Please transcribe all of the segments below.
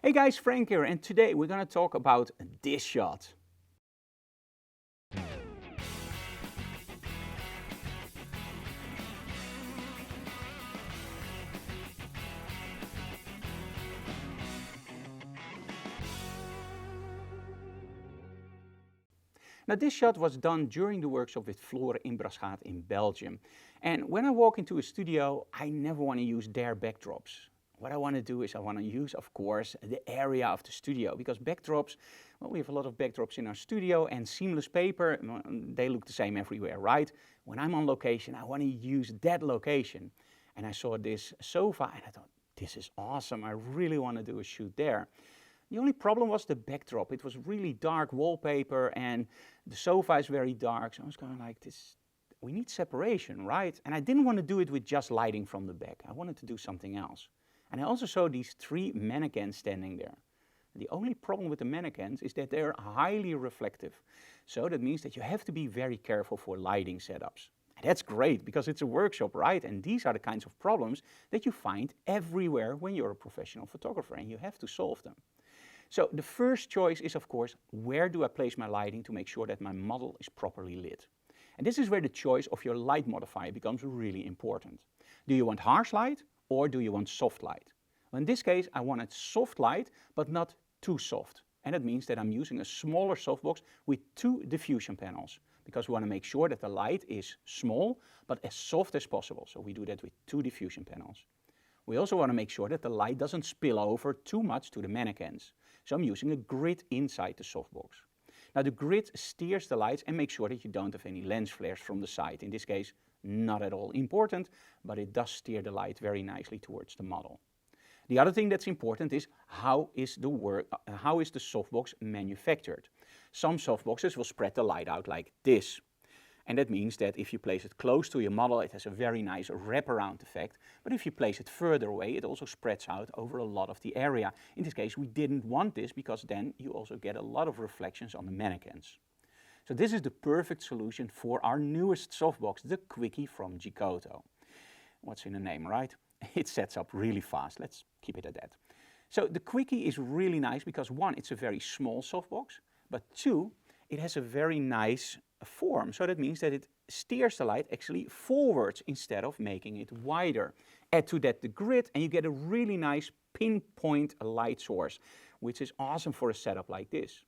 Hey guys, Frank here, and today we're going to talk about this shot. Now this shot was done during the workshop with Floor in Brasschaat in Belgium. And when I walk into a studio, I never want to use their backdrops. What I want to do is I want to use, of course, the area of the studio, because backdrops, well, we have a lot of backdrops in our studio, and seamless paper, they look the same everywhere, right? When I'm on location, I want to use that location. And I saw this sofa and I thought, this is awesome. I really want to do a shoot there. The only problem was the backdrop. It was really dark wallpaper and the sofa is very dark. So I was kind of like, we need separation, right? And I didn't want to do it with just lighting from the back. I wanted to do something else. And I also saw these 3 mannequins standing there. The only problem with the mannequins is that they're highly reflective. So that means that you have to be very careful for lighting setups. And that's great because it's a workshop, right? And these are the kinds of problems that you find everywhere when you're a professional photographer, and you have to solve them. So the first choice is, of course, where do I place my lighting to make sure that my model is properly lit? And this is where the choice of your light modifier becomes really important. Do you want harsh light or do you want soft light? Well, in this case, I wanted soft light, but not too soft. And that means that I'm using a smaller softbox with 2 diffusion panels, because we want to make sure that the light is small, but as soft as possible. So we do that with 2 diffusion panels. We also want to make sure that the light doesn't spill over too much to the mannequins. So I'm using a grid inside the softbox. Now the grid steers the lights and makes sure that you don't have any lens flares from the side. In this case, not at all important, but it does steer the light very nicely towards the model. The other thing that's important is how is the softbox manufactured. Some softboxes will spread the light out like this. And that means that if you place it close to your model, it has a very nice wraparound effect. But if you place it further away, it also spreads out over a lot of the area. In this case, we didn't want this because then you also get a lot of reflections on the mannequins. So this is the perfect solution for our newest softbox, the Quickie from Giotto. What's in the name, right? It sets up really fast. Let's keep it at that. So the Quickie is really nice because 1, it's a very small softbox, but 2, it has a very nice form. So that means that it steers the light actually forwards instead of making it wider. Add to that the grid and you get a really nice pinpoint light source, which is awesome for a setup like this.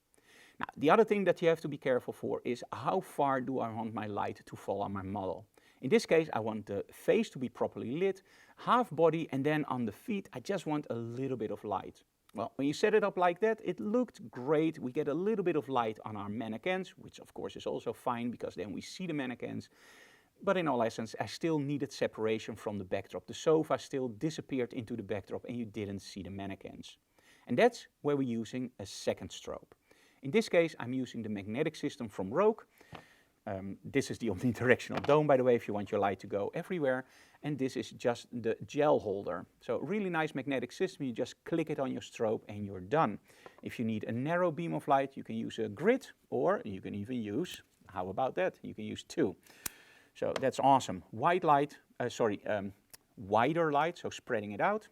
Now, the other thing that you have to be careful for is how far do I want my light to fall on my model. In this case, I want the face to be properly lit, half body, and then on the feet, I just want a little bit of light. Well, when you set it up like that, it looked great. We get a little bit of light on our mannequins, which of course is also fine because then we see the mannequins. But in all essence, I still needed separation from the backdrop. The sofa still disappeared into the backdrop and you didn't see the mannequins. And that's where we're using a second strobe. In this case, I'm using the magnetic system from Rogue. This is the omnidirectional dome, by the way, if you want your light to go everywhere. And this is just the gel holder. So really nice magnetic system. You just click it on your strobe and you're done. If you need a narrow beam of light, you can use a grid, or you can even use, how about that? You can use 2. So that's awesome. Wider light, so spreading it out,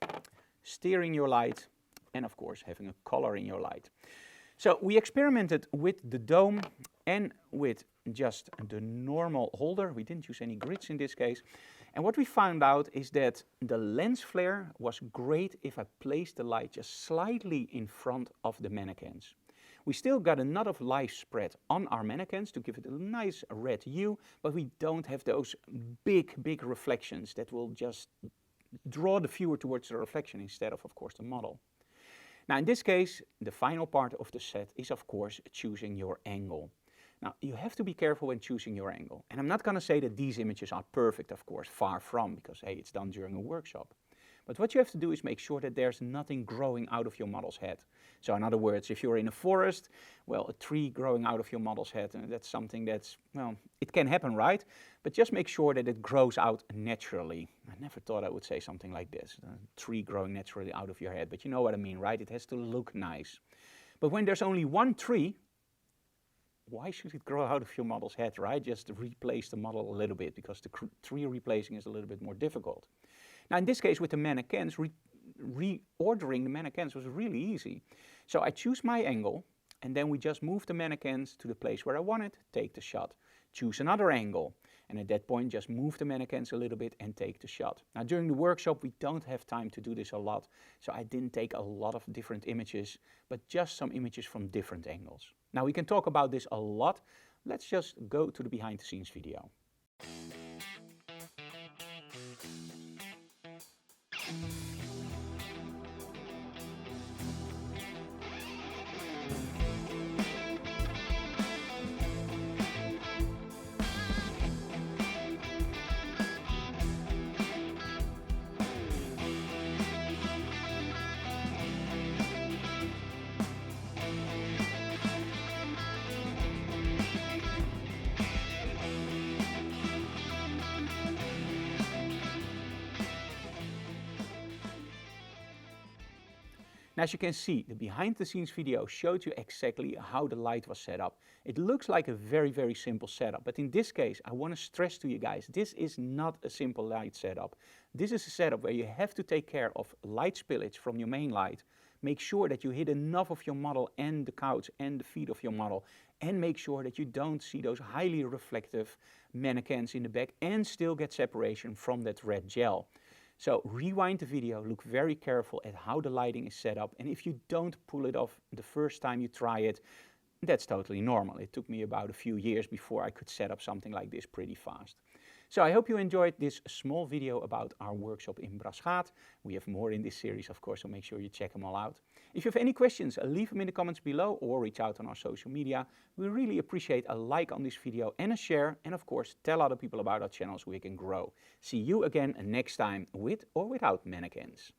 steering your light, and of course having a color in your light. So we experimented with the dome and with just the normal holder. We didn't use any grids in this case. And what we found out is that the lens flare was great if I placed the light just slightly in front of the mannequins. We still got enough of light spread on our mannequins to give it a nice red hue, but we don't have those big reflections that will just draw the viewer towards the reflection instead of course, the model. Now in this case, the final part of the set is of course choosing your angle. Now you have to be careful when choosing your angle. And I'm not going to say that these images are perfect, of course, far from, because hey, it's done during a workshop. But what you have to do is make sure that there's nothing growing out of your model's head. So in other words, if you're in a forest, well, a tree growing out of your model's head, that's something that's, well, it can happen, right? But just make sure that it grows out naturally. I never thought I would say something like this, a tree growing naturally out of your head, but you know what I mean, right? It has to look nice. But when there's only one tree, why should it grow out of your model's head, right? Just replace the model a little bit, because the tree replacing is a little bit more difficult. Now in this case with the mannequins, reordering the mannequins was really easy. So I choose my angle, and then we just move the mannequins to the place where I want it, take the shot. Choose another angle, and at that point just move the mannequins a little bit and take the shot. Now during the workshop we don't have time to do this a lot, so I didn't take a lot of different images, but just some images from different angles. Now we can talk about this a lot. Let's just go to the behind the scenes video. Now as you can see, the behind the scenes video showed you exactly how the light was set up. It looks like a very simple setup, but in this case I want to stress to you guys, this is not a simple light setup. This is a setup where you have to take care of light spillage from your main light, make sure that you hit enough of your model and the couch and the feet of your model, and make sure that you don't see those highly reflective mannequins in the back and still get separation from that red gel. So rewind the video, look very careful at how the lighting is set up, and if you don't pull it off the first time you try it, that's totally normal. It took me about a few years before I could set up something like this pretty fast. So I hope you enjoyed this small video about our workshop in Brasschaat. We have more in this series, of course, so make sure you check them all out. If you have any questions, leave them in the comments below or reach out on our social media. We really appreciate a like on this video and a share, and of course, tell other people about our channel so we can grow. See you again next time with or without mannequins.